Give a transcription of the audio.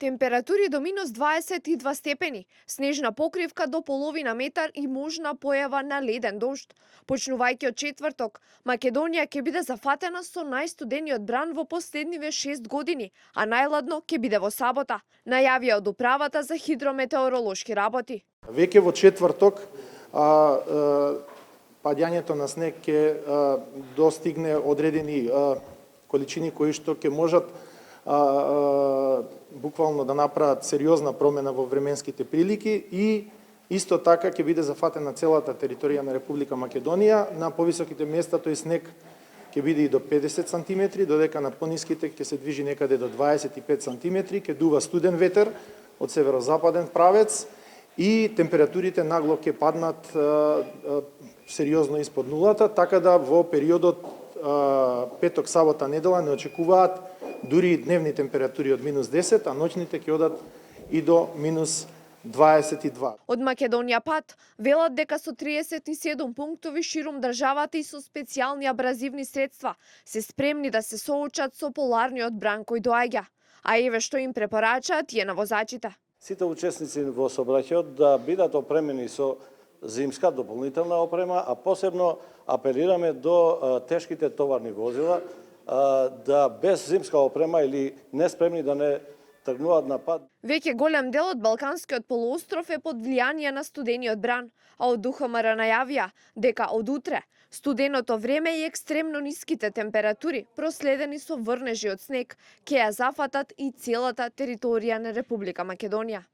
Температури до минус 22 степени, снежна покривка до половина метар и можна појава на леден дожд. Почнувајќи од четврток, Македонија ќе биде зафатена со најстудениот бран во последниве 6 години, а најладно ќе биде во сабота, најавија од управата за хидрометеоролошки работи. Веќе во четврток падањето на снег ќе достигне одредени количини кои што ќе можат буквално да направат сериозна промена во временските прилики и исто така ќе биде зафатена целата територија на Република Македонија. На повисоките места тој снег ќе биде и до 50 сантиметри, додека на пониските ќе се движи некаде до 25 сантиметри, ќе дува студен ветер од северозападен правец и температурите нагло ќе паднат сериозно испод нулата, така да во периодот петок, сабота, недела не очекуваат дури и дневни температури од минус 10, а ноќните ќе одат и до минус 22. Од Македонија пат велат дека со 37 пунктови ширум државата и со специјални абразивни средства се спремни да се соочат со поларниот бран кој доаѓа, а еве што им препорачаат тие на возачите. Сите учесници во сообраќајот да бидат опремени со зимска дополнителна опрема, а посебно апелираме до тешките товарни возила да без зимска опрема или неспремни да не тргнуваат на пат. Веќе голем дел од Балканскиот полуостров е под влијание на студениот бран, а од ДУХМР најавија дека од утре студеното време и екстремно ниските температури, проследени со врнежи од снег, ќе ја зафатат и целата територија на Република Македонија.